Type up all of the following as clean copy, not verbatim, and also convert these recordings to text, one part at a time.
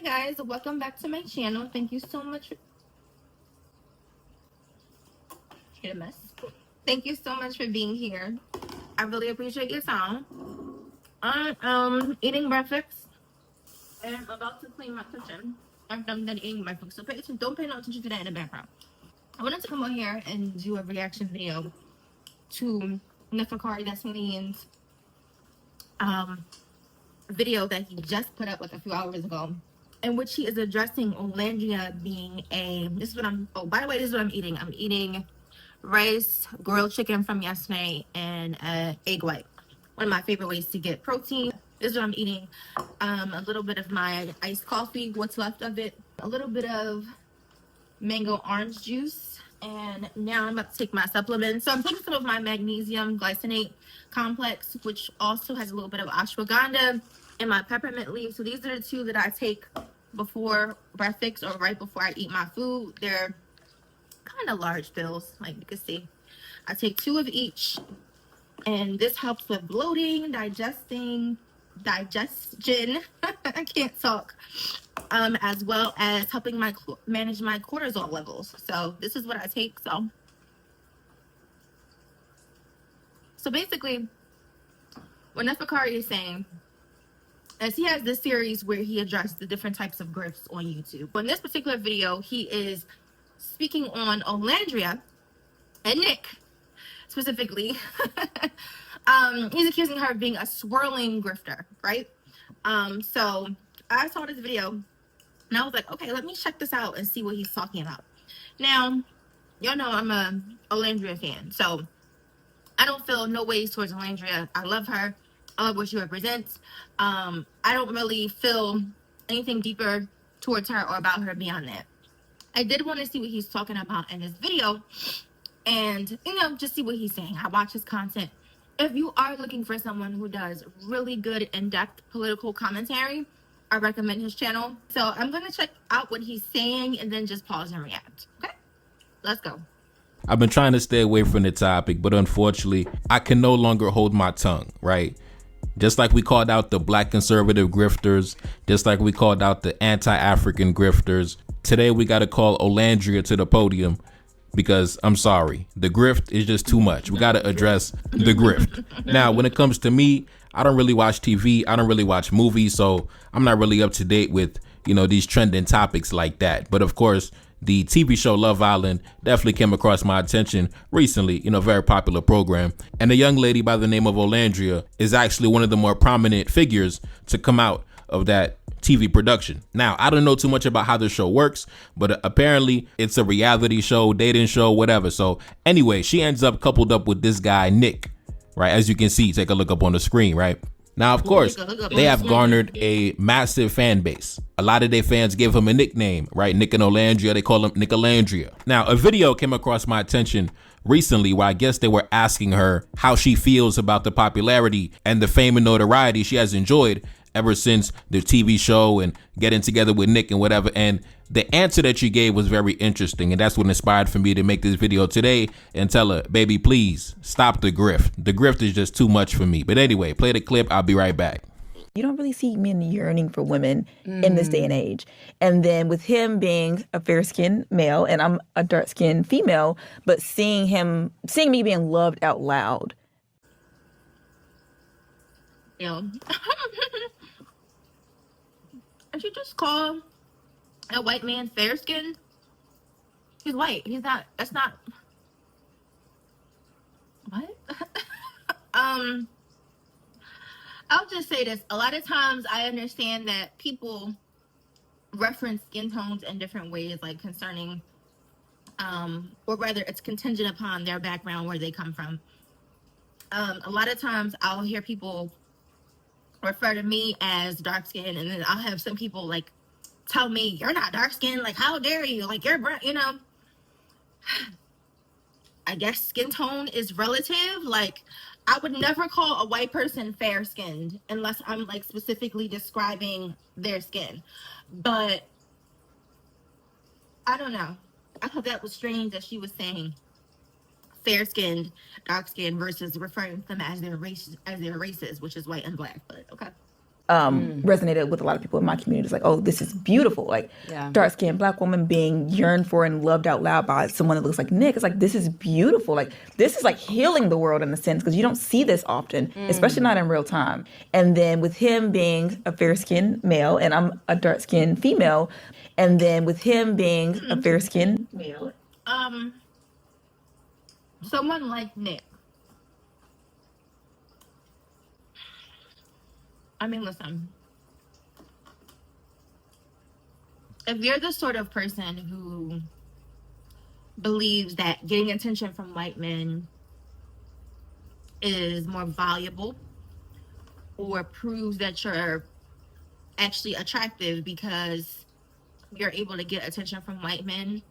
Hi guys, welcome back to my channel. Thank you so much. Hit a mess. Thank you so much for being here. I really appreciate your time. I'm eating breakfast and I'm about to clean my kitchen after I'm done eating breakfast. So don't pay no attention to that in the background. I wanted to come on here and do a reaction video to Nifakari Destinian's video that he just put up like a few hours ago, in which he is addressing Olandria being this is what I'm, oh, by the way, this is what I'm eating. I'm eating rice, grilled chicken from yesterday, and egg white. One of my favorite ways to get protein. This is what I'm eating. A little bit of my iced coffee, what's left of it, a little bit of mango orange juice, and now I'm about to take my supplements. So I'm taking some of my magnesium glycinate complex, which also has a little bit of ashwagandha, and my peppermint leaf. So these are the two that I take before breakfast or right before I eat my food. They're kind of large pills, like you can see. I take 2 of each, and this helps with bloating, digestion. I can't talk. As well as helping manage my cortisol levels. So this is what I take. So basically, what Nefakari is saying is he has this series where he addressed the different types of grifts on YouTube. In this particular video, he is speaking on Olandria and Nick specifically. He's accusing her of being a swirling grifter, right? So I saw this video and I was like, okay, let me check this out and see what he's talking about. Now, y'all know I'm a Olandria fan, so I don't feel no ways towards Olandria. I love her. I love what she represents. I don't really feel anything deeper towards her or about her beyond that. I did want to see what he's talking about in this video and, just see what he's saying. I watch his content. If you are looking for someone who does really good in-depth political commentary, I recommend his channel. So I'm going to check out what he's saying and then just pause and react. Okay, let's go. I've been trying to stay away from the topic, but unfortunately, I can no longer hold my tongue, right? Just like we called out the black conservative grifters, just like we called out the anti-African grifters, today we got to call Olandria to the podium because I'm sorry, the grift is just too much. We got to address the grift. Now, when it comes to me, I don't really watch TV. I don't really watch movies, so I'm not really up to date with, these trending topics like that. But of course, the TV show Love Island definitely came across my attention recently, very popular program. And a young lady by the name of Olandria is actually one of the more prominent figures to come out of that TV production. Now, I don't know too much about how the show works, but apparently it's a reality show, dating show, whatever. So anyway, she ends up coupled up with this guy, Nick, right? As you can see, take a look up on the screen, right? Now, of course, they have garnered a massive fan base. A lot of their fans give him a nickname, right? Nick and Olandria, they call him Nick Olandria. Now, a video came across my attention recently where I guess they were asking her how she feels about the popularity and the fame and notoriety she has enjoyed ever since the TV show and getting together with Nick and whatever. And the answer that she gave was very interesting. And that's what inspired for me to make this video today and tell her, baby, please stop the grift. The grift is just too much for me. But anyway, play the clip. I'll be right back. You don't really see men yearning for women in this day and age. And then with him being a fair-skinned male and I'm a dark-skinned female, but seeing me being loved out loud. Yeah. And you just call a white man fair-skinned? He's white. He's not. That's not. What? I'll just say this. A lot of times I understand that people reference skin tones in different ways, like concerning, or rather it's contingent upon their background, where they come from. A lot of times I'll hear people refer to me as dark skinned, and then I'll have some people like tell me, you're not dark skinned, like how dare you, like you're brown, I guess skin tone is relative. Like I would never call a white person fair skinned unless I'm like specifically describing their skin. But I don't know, I thought that was strange that she was saying fair skinned, dark skinned versus referring to them as their races, which is white and black. But okay. resonated with a lot of people in my community. It's like, oh, this is beautiful. Like dark-skinned Black woman being yearned for and loved out loud by someone that looks like Nick. It's like, this is beautiful. Like, this is like healing the world in a sense, because you don't see this often, especially not in real time. And then with him being a fair-skinned male and I'm a dark-skinned female, and then with him being a fair-skinned male. Someone like Nick. I mean, listen. If you're the sort of person who believes that getting attention from white men is more valuable, or proves that you're actually attractive because you're able to get attention from white men,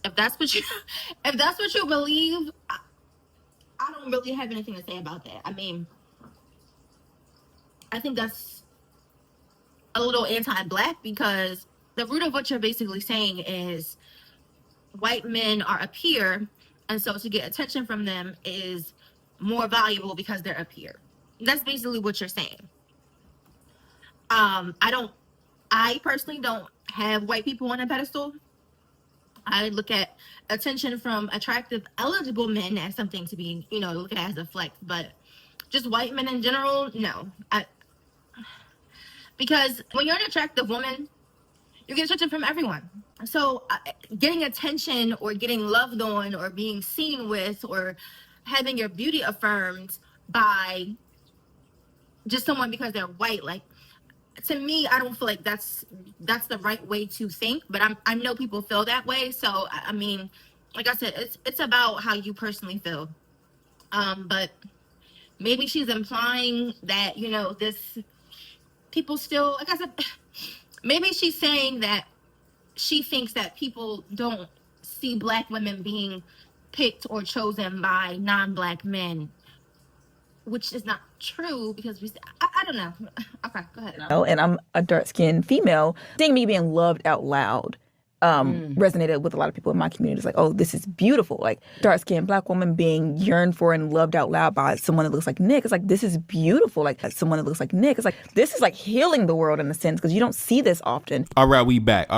if that's what you believe, I don't really have anything to say about that. I mean, I think that's a little anti-Black, because the root of what you're basically saying is white men are a peer, and so to get attention from them is more valuable because they're a peer. That's basically what you're saying. I personally don't have white people on a pedestal. I look at attention from attractive, eligible men as something to be, look at as a flex, but just white men in general, no. Because when you're an attractive woman, you get attention from everyone. So getting attention or getting loved on or being seen with or having your beauty affirmed by just someone because they're white, like, to me, I don't feel like that's the right way to think, but I know people feel that way. So I mean, like I said, it's about how you personally feel. But maybe she's implying that, this people still, like I said, maybe she's saying that she thinks that people don't see Black women being picked or chosen by non-Black men, which is not true, because I don't know. Okay, go ahead. And I'm a dark-skinned female. Seeing me being loved out loud resonated with a lot of people in my community. It's like, oh, this is beautiful. Like dark-skinned Black woman being yearned for and loved out loud by someone that looks like Nick. It's like, this is beautiful. Like someone that looks like Nick. It's like, this is like healing the world in a sense, because you don't see this often. All right, we back.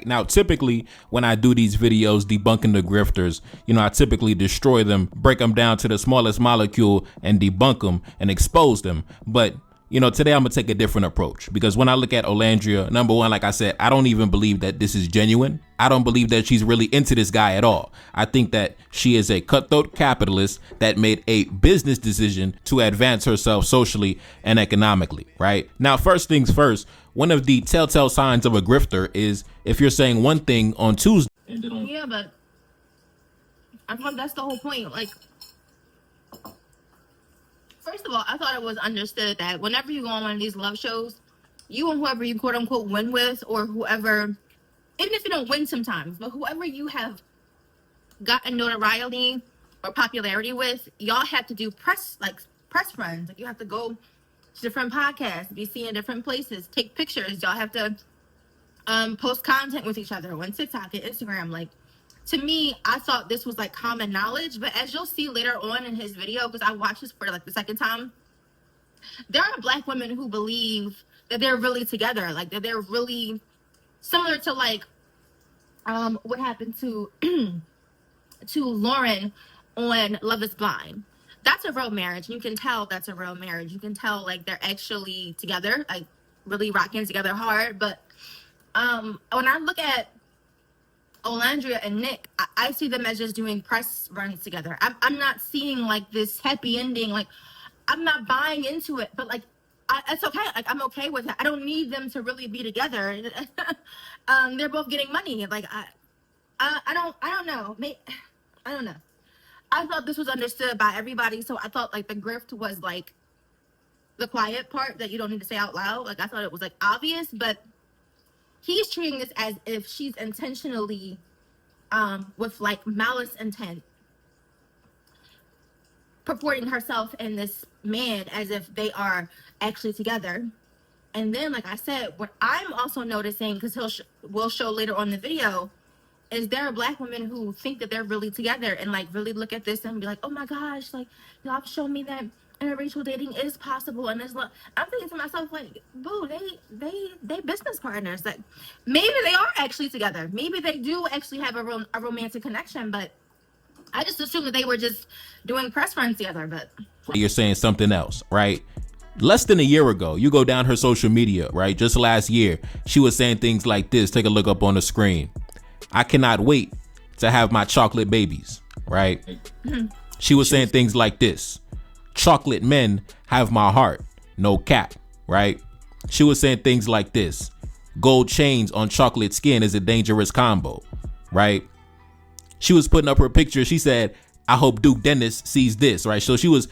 Now, typically when I do these videos debunking the grifters, I typically destroy them, break them down to the smallest molecule and debunk them and expose them. But today I'm gonna take a different approach, because when I look at Olandria, number one, like I said, I don't even believe that this is genuine. I don't believe that she's really into this guy at all. I think that she is a cutthroat capitalist that made a business decision to advance herself socially and economically, right? Now, first things first, one of the telltale signs of a grifter is if you're saying one thing on Tuesday. Yeah, but I thought that's the whole point. Like, first of all, I thought it was understood that whenever you go on one of these love shows, you and whoever you quote unquote win with, or whoever, even if you don't win sometimes, but whoever you have gotten notoriety or popularity with, y'all have to do press runs. Like, you have to go to different podcasts, be seen in different places, take pictures. Y'all have to post content with each other on TikTok and Instagram. Like, to me, I thought this was like common knowledge, but as you'll see later on in his video, because I watched this for like the second time, there are Black women who believe that they're really together, like that they're really similar to like what happened to to Lauren on Love Is Blind. That's a real marriage. You can tell that's a real marriage. You can tell like they're actually together, like really rocking together hard. But when I look at Olandria and Nick, I see them as just doing press runs together. I'm not seeing like this happy ending. Like, I'm not buying into it, but like, it's okay. Like, I'm okay with it. I don't need them to really be together. They're both getting money. Like, I don't know. I don't know. I thought this was understood by everybody. So I thought like the grift was like the quiet part that you don't need to say out loud. Like, I thought it was like obvious, but he's treating this as if she's intentionally, with like malice intent, purporting herself and this man as if they are actually together. And then, like I said, what I'm also noticing, because we'll show later on in the video, is there are Black women who think that they're really together and like really look at this and be like, oh my gosh, like y'all have shown me that interracial dating is possible, and there's I'm thinking to myself, like, boo, they business partners. Like, maybe they are actually together. Maybe they do actually have a romantic connection, but I just assumed that they were just doing press runs together. But you're saying something else, right? Less than a year ago, you go down her social media, right? Just last year, she was saying things like this. Take a look up on the screen. I cannot wait to have my chocolate babies, right? She was saying things like this. Chocolate men have my heart, no cap, right? She was saying things like this. Gold chains on chocolate skin is a dangerous combo, right? She was putting up her picture. She said, I hope Duke Dennis sees this, right? So she was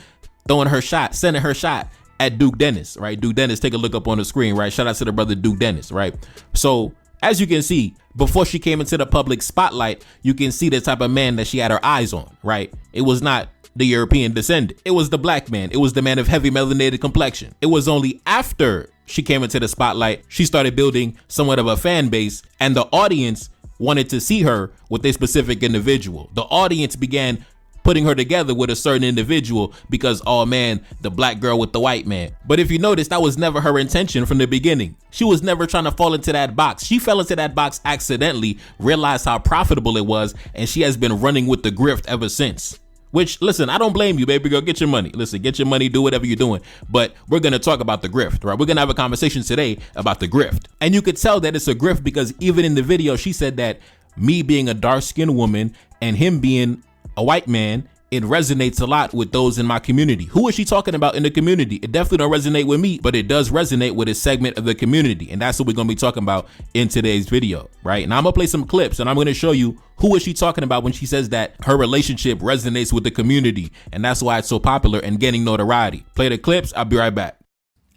throwing her shot, sending her shot at Duke Dennis, right? Duke Dennis, take a look up on the screen, right? Shout out to the brother Duke Dennis, right? So as you can see, before she came into the public spotlight, you can see the type of man that she had her eyes on, right? It was not the European descendant. It was the black man. It was the man of heavy melanated complexion. It was only after she came into the spotlight, she started building somewhat of a fan base, and the audience wanted to see her with a specific individual. The audience began putting her together with a certain individual because, oh man, the black girl with the white man. But if you notice, that was never her intention from the beginning. She was never trying to fall into that box. She fell into that box accidentally, realized how profitable it was, and she has been running with the grift ever since. Which, listen, I don't blame you, baby girl. Get your money. Listen, get your money, do whatever you're doing. But we're going to talk about the grift, right? We're going to have a conversation today about the grift. And you could tell that it's a grift because even in the video, she said that me being a dark-skinned woman and him being a white man, it resonates a lot with those in my community. Who is she talking about in the community? It definitely don't resonate with me, but it does resonate with a segment of the community. And that's what we're going to be talking about in today's video, right? And I'm going to play some clips and I'm going to show you who is she talking about when she says that her relationship resonates with the community. And that's why it's so popular and getting notoriety. Play the clips. I'll be right back.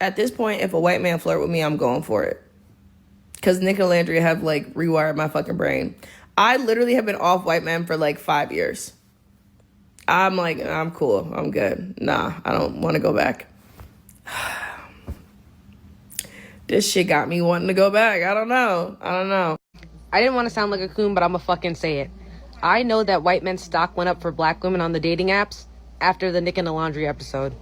At this point, if a white man flirt with me, I'm going for it. Because Nick and Olandria have like rewired my fucking brain. I literally have been off white men for like 5 years. I'm like, I'm cool. I'm good. Nah, I don't want to go back. This shit got me wanting to go back. I don't know. I didn't want to sound like a coon, but I'm gonna fucking say it. I know that white men's stock went up for black women on the dating apps after the Nick and Olandria episode.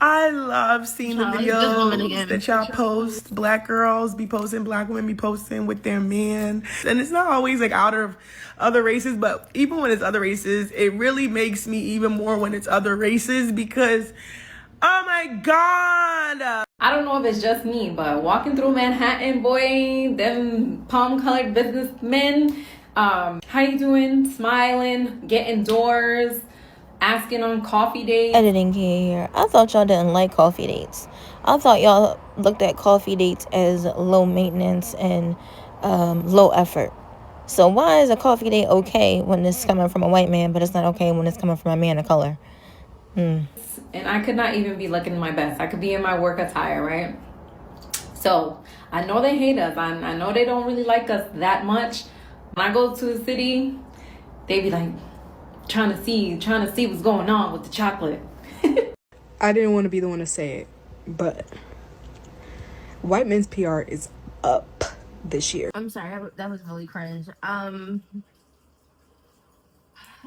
I love seeing the videos that y'all post. Black girls be posting, black women be posting with their men. And it's not always like out of other races, but even when it's other races, it really makes me even more when it's other races because, oh my God. I don't know if it's just me, but walking through Manhattan, boy, them palm-colored businessmen, how you doing? Smiling, getting doors, asking on coffee dates. Editing here. I thought y'all didn't like coffee dates. I thought y'all looked at coffee dates as low maintenance and low effort. So why is a coffee date okay when it's coming from a white man, but it's not okay when it's coming from a man of color? And I could not even be looking my best. I could be in my work attire, right? So I know they hate us. I know they don't really like us that much. When I go to the city, they be like, trying to see what's going on with the chocolate. I didn't want to be the one to say it, but white men's PR is up this year. I'm sorry, that was really cringe.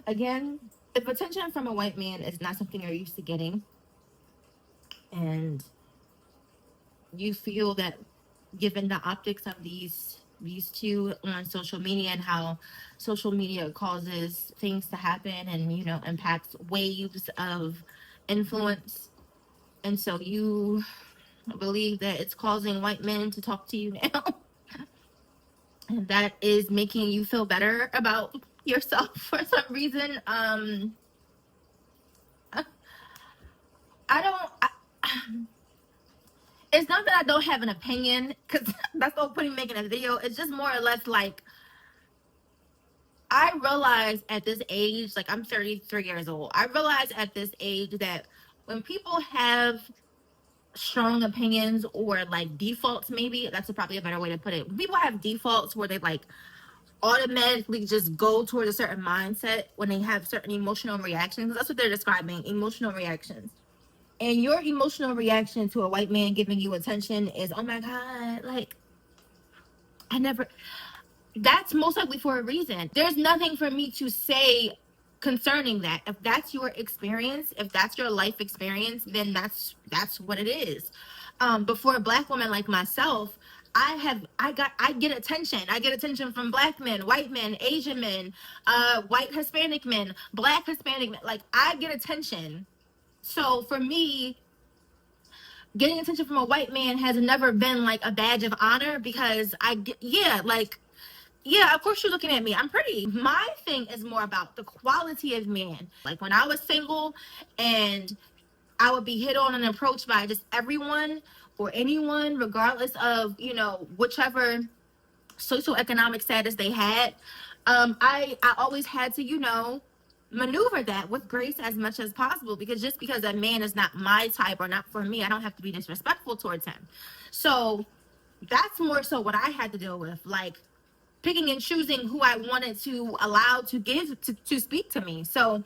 Again, if attention from a white man is not something you're used to getting, and you feel that given the optics of these two on social media and how social media causes things to happen and, you know, impacts waves of influence, and so you believe that it's causing white men to talk to you now, and that is making you feel better about yourself for some reason. It's not that I don't have an opinion, because that's the whole point of making a video. It's just more or less like, I realize at this age, like I'm 33 years old, I realize at this age that when people have strong opinions or like defaults, maybe that's probably a better way to put it. When people have defaults where they like automatically just go towards a certain mindset when they have certain emotional reactions, that's what they're describing, emotional reactions. And your emotional reaction to a white man giving you attention is, oh my God, like, that's most likely for a reason. There's nothing for me to say concerning that. If that's your experience, if that's your life experience, then that's what it is. But for a Black woman like myself, I get attention. I get attention from Black men, white men, Asian men, white Hispanic men, Black Hispanic men. Like, I get attention. So for me, getting attention from a white man has never been like a badge of honor, because yeah, of course you're looking at me. I'm pretty. My thing is more about the quality of man. Like, when I was single and I would be hit on and approached by just everyone or anyone, regardless of, you know, whichever socioeconomic status they had, I always had to, you know, maneuver that with grace as much as possible, because just because a man is not my type or not for me, I don't have to be disrespectful towards him. So that's more so what I had to deal with, like picking and choosing who I wanted to allow to give to speak to me. So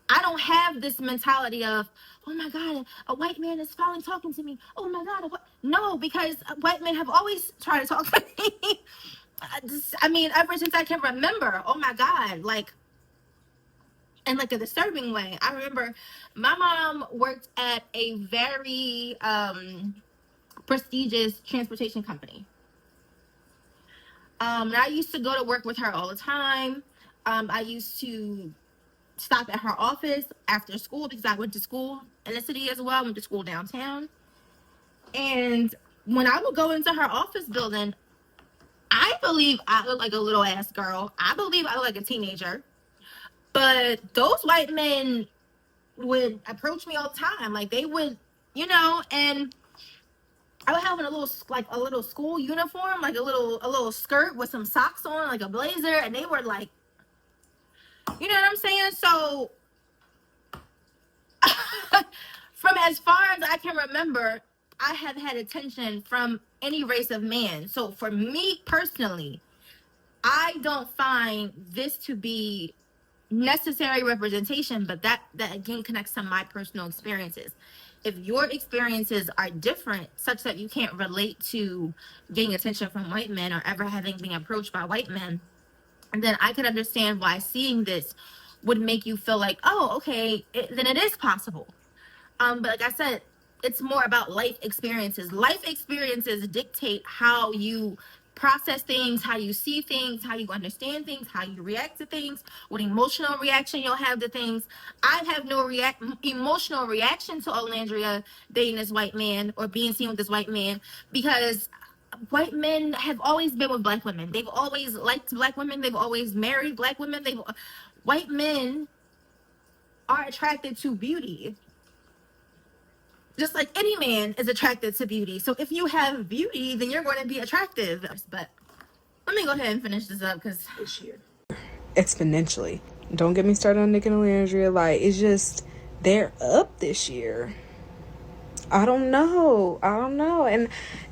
I don't have this mentality of, oh my God, a white man is finally talking to me. Oh my God, no, because white men have always tried to talk to me. I mean, ever since I can remember. Oh my God, like, in like a disturbing way. I remember my mom worked at a very prestigious transportation company. And I used to go to work with her all the time. I used to stop at her office after school, because I went to school in the city as well. I went to school downtown. And when I would go into her office building, I believe I look like a little ass girl. I believe I look like a teenager. But those white men would approach me all the time. Like, they would, you know, and I would have a little school uniform, like a little skirt with some socks on, like a blazer, and they were like, you know what I'm saying? So from as far as I can remember, I have had attention from any race of man. So for me personally, I don't find this to be necessary representation, but that again connects to my personal experiences. If your experiences are different, such that you can't relate to getting attention from white men or ever having been approached by white men, then I could understand why seeing this would make you feel like, oh, okay, then it is possible. But like I said, it's more about life experiences. Life experiences dictate how you process things, how you see things, how you understand things, how you react to things, what emotional reaction you'll have to things. I have no emotional reaction to Olandria dating this white man or being seen with this white man, because white men have always been with Black women. They've always liked Black women. They've always married Black women. White men are attracted to beauty, just like any man is attracted to beauty. So if you have beauty, then you're going to be attractive. But let me go ahead and finish this up, because this year exponentially. Don't get me started on Nick and Olandria. Like, it's just, they're up this year. I don't know.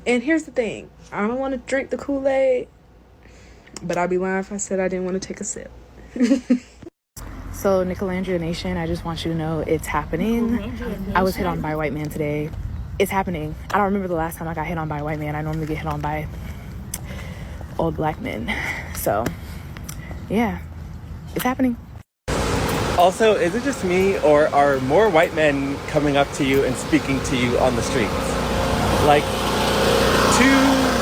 And here's the thing. I don't want to drink the Kool-Aid, but I'd be lying if I said I didn't want to take a sip. So, Nicolandria Nation, I just want you to know it's happening. I was hit on by a white man today. It's happening. I don't remember the last time I got hit on by a white man. I normally get hit on by old Black men. So, yeah, it's happening. Also, is it just me, or are more white men coming up to you and speaking to you on the streets? Like, 2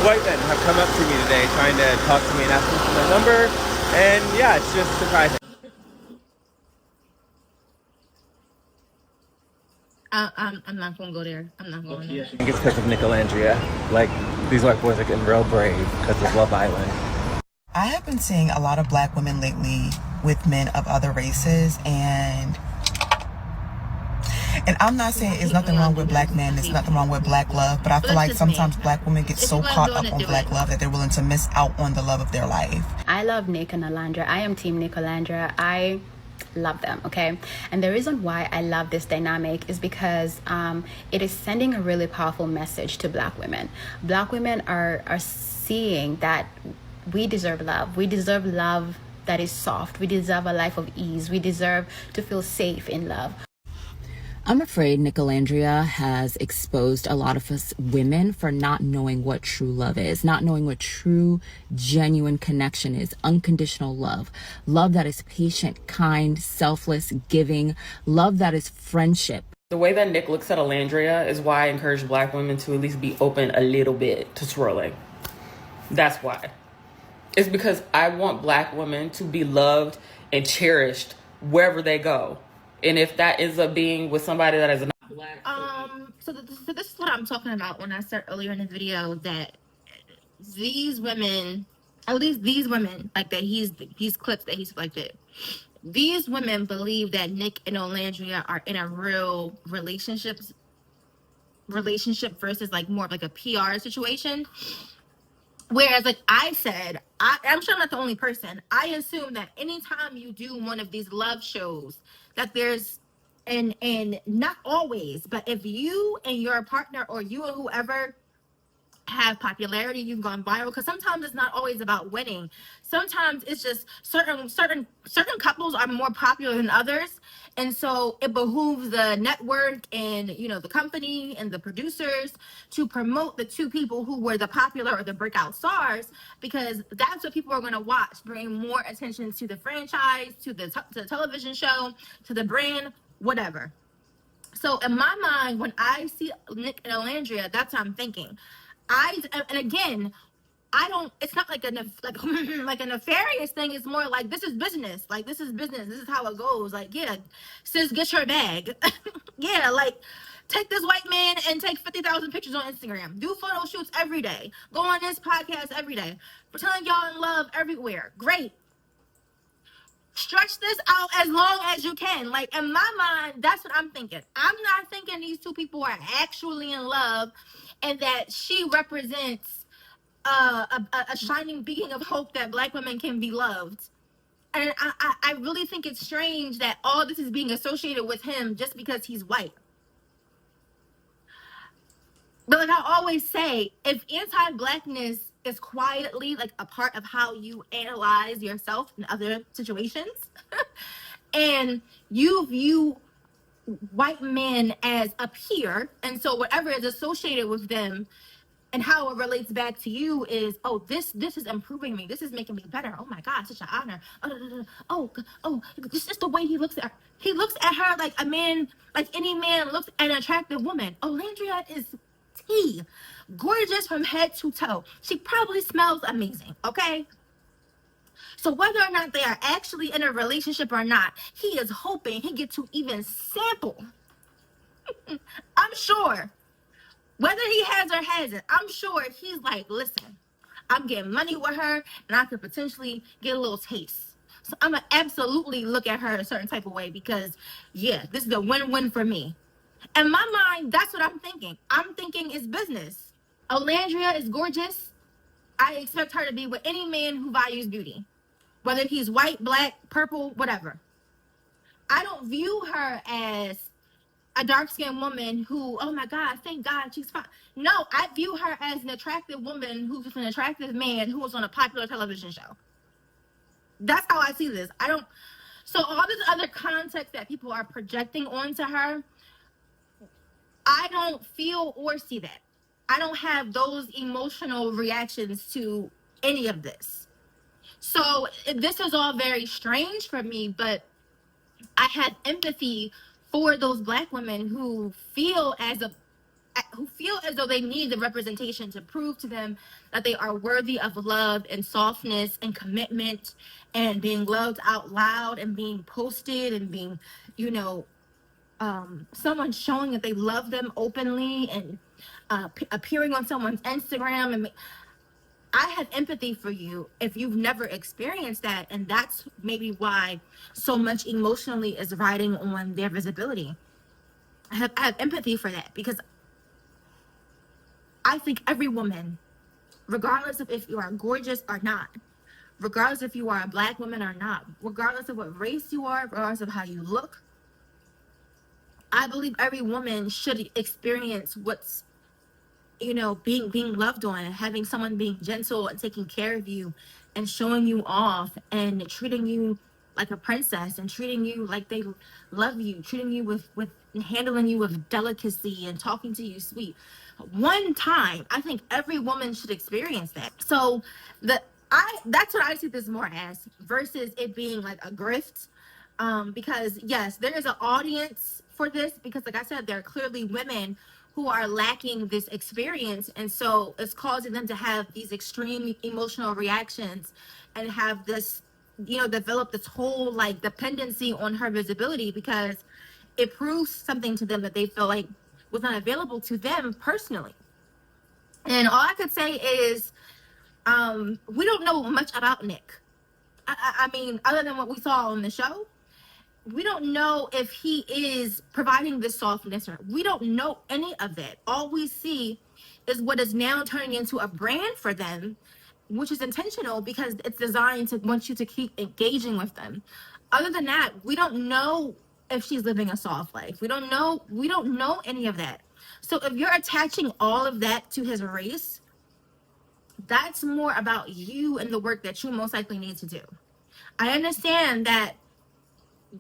white men have come up to me today trying to talk to me and ask me for my number, and yeah, it's just surprising. I'm not gonna go there. I'm not going there. I think it's because of Nicolandria. Like, these white boys are getting real brave because of Love Island. I have been seeing a lot of Black women lately with men of other races, and I'm not saying there's nothing wrong with Black men, there's nothing wrong with Black love, but I feel like sometimes Black women get so caught up on Black love that they're willing to miss out on the love of their life. I love Nick and Olandria. I am team Nick Olandria. I love them, okay? And the reason why I love this dynamic is because it is sending a really powerful message to Black women. Black women are seeing that we deserve love. We deserve love that is soft. We deserve a life of ease. We deserve to feel safe in love. I'm afraid Olandria has exposed a lot of us women for not knowing what true love is, not knowing what true, genuine connection is, unconditional love. Love that is patient, kind, selfless, giving, love that is friendship. The way that Nick looks at Olandria is why I encourage Black women to at least be open a little bit to swirling. That's why. It's because I want Black women to be loved and cherished wherever they go. And if that ends up being with somebody that is not Black. So this is what I'm talking about when I said earlier in the video that these women, at least these women, like that these clips that he's selected, these women believe that Nick and Olandria are in a real relationship versus like more of like a PR situation. Whereas, like I said, I'm sure I'm not the only person. I assume that anytime you do one of these love shows, that there's, and not always, but if you and your partner or you and whoever have popularity, you've gone viral, because sometimes it's not always about winning. Sometimes it's just certain couples are more popular than others, and so it behooves the network and the company and the producers to promote the two people who were the popular or the breakout stars, because that's what people are going to watch, bring more attention to the franchise, to the television show, to the brand, whatever. So in my mind, when I see Nick and Olandria, that's what I'm thinking. And again, it's not like like a nefarious thing. It's more like, this is business. Like, this is business. This is how it goes. Like, yeah, sis, get your bag. Yeah, like, take this white man and take 50,000 pictures on Instagram. Do photo shoots every day. Go on this podcast every day. Pretend y'all in love everywhere. Great. Stretch this out as long as you can. Like, in my mind, that's what I'm thinking. I'm not thinking these two people are actually in love and that she represents a shining beacon of hope that Black women can be loved. And I really think it's strange that all this is being associated with him just because he's white. But like I always say, if anti-Blackness is quietly like a part of how you analyze yourself in other situations, and you view white men as a peer, and so whatever is associated with them and how it relates back to you is, oh, this is improving me, this is making me better, oh my God, such an honor, oh, this is the way he looks at her. He looks at her like a man, like any man looks at an attractive woman. Olandria is tea, gorgeous from head to toe. She probably smells amazing, okay? So whether or not they are actually in a relationship or not, he is hoping he gets to even sample. I'm sure. Whether he has or hasn't, I'm sure he's like, listen, I'm getting money with her and I could potentially get a little taste. So I'm going to absolutely look at her a certain type of way because, yeah, this is a win-win for me. In my mind, that's what I'm thinking. I'm thinking it's business. Olandria is gorgeous. I expect her to be with any man who values beauty, whether he's white, Black, purple, whatever. I don't view her as a dark-skinned woman who, oh my God, thank God she's fine. No, I view her as an attractive woman who's with an attractive man who was on a popular television show. That's how I see this. So all this other context that people are projecting onto her, I don't feel or see that. I don't have those emotional reactions to any of this. So this is all very strange for me, but I have empathy for those Black women who feel as though they need the representation to prove to them that they are worthy of love and softness and commitment and being loved out loud and being posted and being, someone showing that they love them openly and appearing on someone's Instagram. And I have empathy for you if you've never experienced that, and that's maybe why so much emotionally is riding on their visibility. I have empathy for that because I think every woman, regardless of if you are gorgeous or not, regardless if you are a Black woman or not, regardless of what race you are, regardless of how you look, I believe every woman should experience what's being loved on and having someone being gentle and taking care of you and showing you off and treating you like a princess and treating you like they love you, treating you with handling you with delicacy and talking to you sweet. One time, I think every woman should experience that. So that's what I see this more as, versus it being like a grift. Because yes, there is an audience for this, because like I said, there are clearly women who are lacking this experience, and so it's causing them to have these extreme emotional reactions and have this, develop this whole like dependency on her visibility, because it proves something to them that they feel like was not available to them personally. And all I could say is, we don't know much about Nick. I mean, other than what we saw on the show, we don't know if he is providing this softness, or we don't know any of that. All we see is what is now turning into a brand for them, which is intentional because it's designed to want you to keep engaging with them. Other than that, we don't know if she's living a soft life. We don't know any of that. So if you're attaching all of that to his race, that's more about you and the work that you most likely need to do. I understand that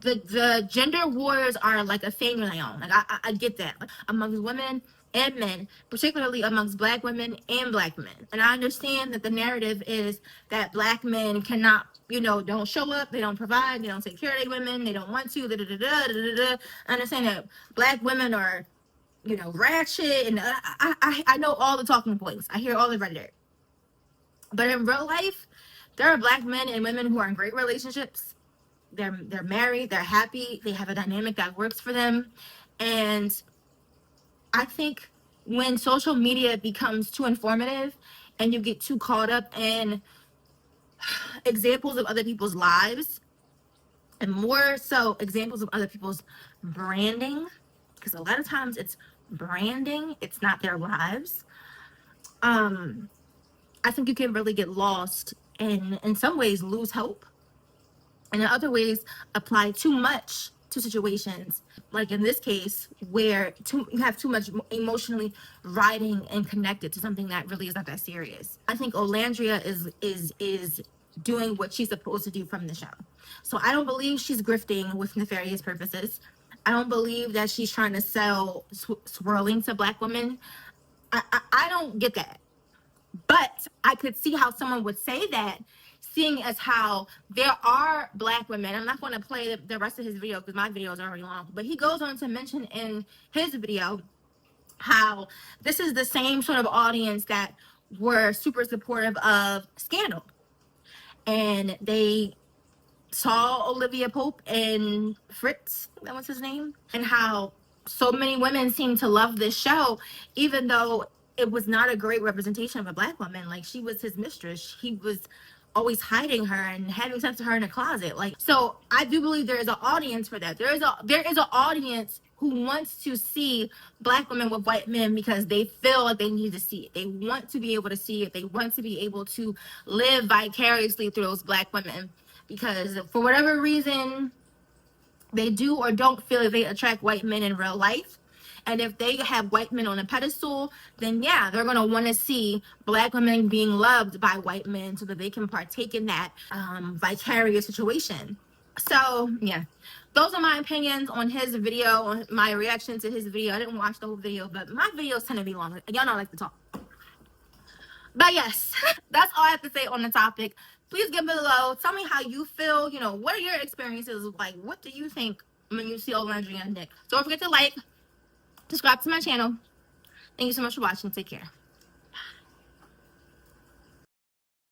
the gender wars are like a thing now. Like I get that, like, amongst women and men, particularly amongst Black women and Black men. And I understand that the narrative is that Black men cannot, don't show up, they don't provide, they don't take care of their women, they don't want to. I understand that Black women are, ratchet, and I know all the talking points. I hear all the rhetoric. But in real life, there are Black men and women who are in great relationships. They're married, they're happy, they have a dynamic that works for them. And I think when social media becomes too informative and you get too caught up in examples of other people's lives, and more so examples of other people's branding, because a lot of times it's branding, it's not their lives. I think you can really get lost and in some ways lose hope, and in other ways apply too much to situations, like in this case, where you have too much emotionally riding and connected to something that really is not that serious. I think Olandria is doing what she's supposed to do from the show. So I don't believe she's grifting with nefarious purposes. I don't believe that she's trying to sell swirling to Black women. I don't get that. But I could see how someone would say that, seeing as how there are Black women. I'm not going to play the rest of his video because my video is already long, but he goes on to mention in his video how this is the same sort of audience that were super supportive of Scandal, and they saw Olivia Pope and Fritz, that was his name, and how so many women seem to love this show, even though it was not a great representation of a Black woman. Like, she was his mistress. He was always hiding her and having sex with her in a closet. Like, so I do believe there is an audience for that. There is an audience who wants to see Black women with white men because they feel like they need to see it. They want to be able to see it. They want to be able to live vicariously through those Black women, because for whatever reason, they do or don't feel like they attract white men in real life. And if they have white men on a pedestal, then yeah, they're going to want to see Black women being loved by white men so that they can partake in that vicarious situation. So yeah, those are my opinions on his video, on my reaction to his video. I didn't watch the whole video, but my videos tend to be long. Y'all know I like to talk. But yes, that's all I have to say on the topic. Please give me below. Tell me how you feel. What are your experiences like? What do you think when you see Olandria and Nick? Don't forget to like, subscribe to my channel. Thank you so much for watching. Take care.